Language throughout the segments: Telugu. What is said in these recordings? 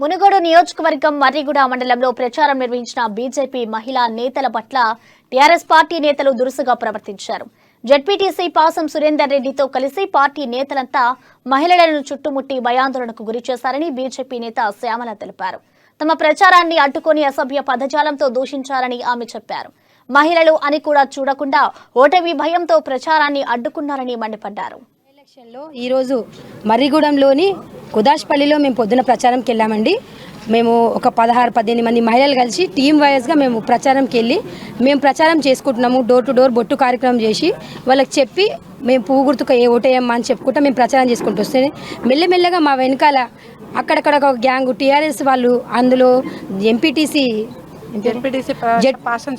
మునుగోడు నియోజకవర్గం మర్రిగూడ మండలంలో ప్రచారం నిర్వహించిన బీజేపీ మహిళా నేతల పట్ల టీఆర్ఎస్ పార్టీ నేతలు దురుసుగా ప్రవర్తించారు. జెడ్పీటీసీ పాసం సురేందర్ రెడ్డితో కలిసి పార్టీ నేతలంతా మహిళలను చుట్టుముట్టి భయాందోళనకు గురిచేశారని బీజేపీ నేత శ్యామల తెలిపారు. తమ ప్రచారాన్ని అడ్డుకొని అసభ్య పదజాలంతో దూషించారని ఆమె చెప్పారు. మహిళలు అని కూడా చూడకుండా ఓటమి భయంతో ప్రచారాన్ని అడ్డుకున్నారని మండిపడ్డారు. ఈరోజు మర్రిగూడెంలోని కుదాష్పల్లిలో మేము పొద్దున ప్రచారంకి వెళ్ళామండి. మేము ఒక 16-18 మంది మహిళలు కలిసి టీం వైజ్గా మేము ప్రచారంకి వెళ్ళి మేము ప్రచారం చేసుకుంటున్నాము. డోర్ టు డోర్ బొట్టు కార్యక్రమం చేసి వాళ్ళకి చెప్పి మేము పువ్వు గుర్తుకు ఓటేయమ్మా అని చెప్పుకుంటా మేము ప్రచారం చేసుకుంటూ వస్తే మెల్లమెల్లగా మా వెనకాల అక్కడక్కడ ఒక గ్యాంగ్ టీఆర్ఎస్ వాళ్ళు, అందులో ఎంపీటీసీ పాసం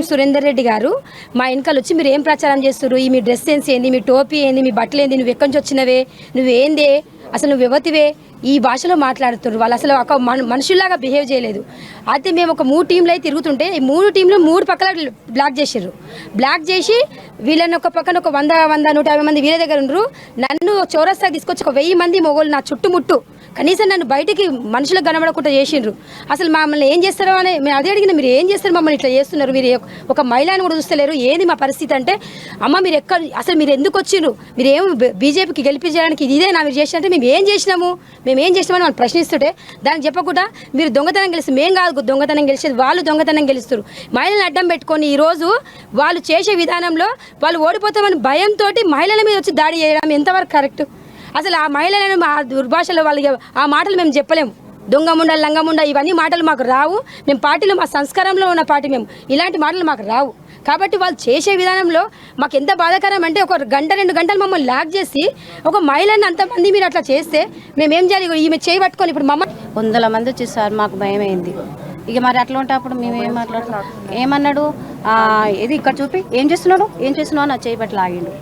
సురేందర్ రెడ్డి గారు మా వెనకాల వచ్చి మీరు ఏం ప్రచారం చేస్తారు, మీ డ్రెస్ సెన్స్ ఏంది, మీ టోపీ ఏంది, మీ బట్టలు ఏంది, నువ్వు ఎక్కడి నుంచి వచ్చినవే, నువ్వేందే, అసలు నువ్వు యువతివే, ఈ భాషలో మాట్లాడుతున్నారు. వాళ్ళు అసలు ఒక మనుషుల్లాగా బిహేవ్ చేయలేదు. అయితే మేము ఒక 3 టీంలు అయితే తిరుగుతుంటే ఈ 3 టీంలు 3 పక్కల బ్లాక్ చేసారు. బ్లాక్ చేసి వీళ్ళని ఒక పక్కన ఒక 100-150 మంది వీళ్ళ దగ్గర ఉండరు. నన్ను చౌరస్తాకి తీసుకొచ్చి ఒక 1000 మంది మొగోళ్ళు నా చుట్టుముట్టు కనీసం నన్ను బయటికి మనుషులకు కనబడకుండా చేసిండ్రు. అసలు మమ్మల్ని ఏం చేస్తారో అని మేము అదే అడిగిన, మీరు ఏం చేస్తారు, మమ్మల్ని ఇట్లా చేస్తున్నారు, మీరు ఒక మహిళని కూడా చూస్తలేరు, ఏంది మా పరిస్థితి అంటే, అమ్మ మీరు ఎక్కడ అసలు మీరు ఎందుకు వచ్చిండ్రు, మీరు ఏం బీజేపీకి గెలిపించడానికి ఇదేనా మీరు చేసినట్టే, మేము ఏం చేసినామని వాళ్ళు ప్రశ్నిస్తుంటే దానికి చెప్పకుండా మీరు దొంగతనం గెలిస్తే, మేము కాదు దొంగతనం గెలిచేది, వాళ్ళు దొంగతనం గెలుస్తారు. మహిళలను అడ్డం పెట్టుకొని ఈరోజు వాళ్ళు చేసే విధానంలో వాళ్ళు ఓడిపోతామని భయంతో మహిళల మీద వచ్చి దాడి చేయడం ఎంతవరకు కరెక్ట్? అసలు ఆ మహిళలను ఆ దుర్భాషలో వాళ్ళకి ఆ మాటలు మేము చెప్పలేము. దొంగముండ లంగముండ ఇవన్నీ మాటలు మాకు రావు. మేము పార్టీలో మా సంస్కారంలో ఉన్న పార్టీ, మేము ఇలాంటి మాటలు మాకు రావు. కాబట్టి వాళ్ళు చేసే విధానంలో మాకు ఎంత బాధాకరం అంటే, ఒక 1-2 గంటలు మమ్మల్ని లాక్ చేసి ఒక మహిళని అంతమంది మీరు అట్లా చేస్తే మేమేం చేయాలి? ఈమె చేయి పట్టుకొని ఇప్పుడు మమ్మల్ని 100 మంది వచ్చేసారు, మాకు భయం అయింది. ఇక మరి అట్లా ఉంటే అప్పుడు మేము ఏం మాట్లాడుతున్నాం, ఏమన్నాడు, ఇది ఇక్కడ చూపి ఏం చేస్తున్నావు అని చేయి పట్టి లాగిండు.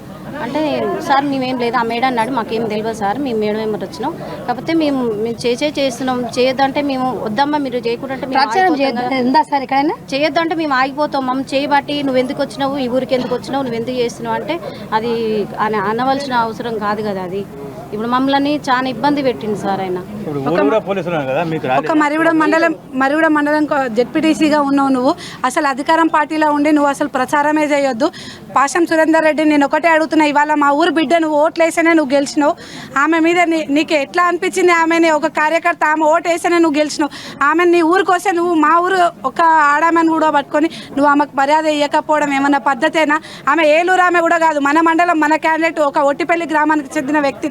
అంటే సార్ మేమేం లేదు, ఆ మేడం అన్నాడు, మాకేం తెలియదు సార్, మేము మేడం ఏమో వచ్చినాం, కాకపోతే మేము చేస్తున్నాం, చేయొద్దంటే మేము వద్దమ్మా, మీరు చేయకుంటే చేయొద్దంటే మేము ఆగిపోతాం, మమ్మల్ని చేయబట్టి నువ్వు ఎందుకు వచ్చినావు, ఈ ఊరికి ఎందుకు వచ్చినావు, నువ్వు ఎందుకు చేస్తున్నావు అంటే అది అనవలసిన అవసరం కాదు కదా. అది ఇప్పుడు మమ్మల్ని చాలా ఇబ్బంది పెట్టింది సార్. ఆయన ఒక మరిగూడ మండలం జెడ్పీటీసీగా ఉన్నావు నువ్వు, అసలు అధికారం పార్టీలో ఉండి నువ్వు అసలు ప్రచారమే చేయొద్దు. పాసం సురేందర్ రెడ్డి నేను ఒకటే అడుగుతున్నా, ఇవాళ మా ఊరు బిడ్డ నువ్వు ఓట్లేసేనే నువ్వు గెలిచినావు. ఆమె మీద నీకు ఎట్లా అనిపించింది? ఆమెని ఒక కార్యకర్త, ఆమె ఓటు వేసేనే నువ్వు గెలిచినావు. ఆమెను నీ ఊరికి వస్తే నువ్వు మా ఊరు ఒక ఆడామని కూడా పట్టుకొని నువ్వు ఆమెకు మర్యాద ఇవ్వకపోవడం ఏమన్నా పద్ధతేనా? ఆమె ఏలూరు ఆమె కూడా కాదు, మన మండలం, మన క్యాండిడేట్, ఒక ఒట్టిపల్లి గ్రామానికి చెందిన వ్యక్తి.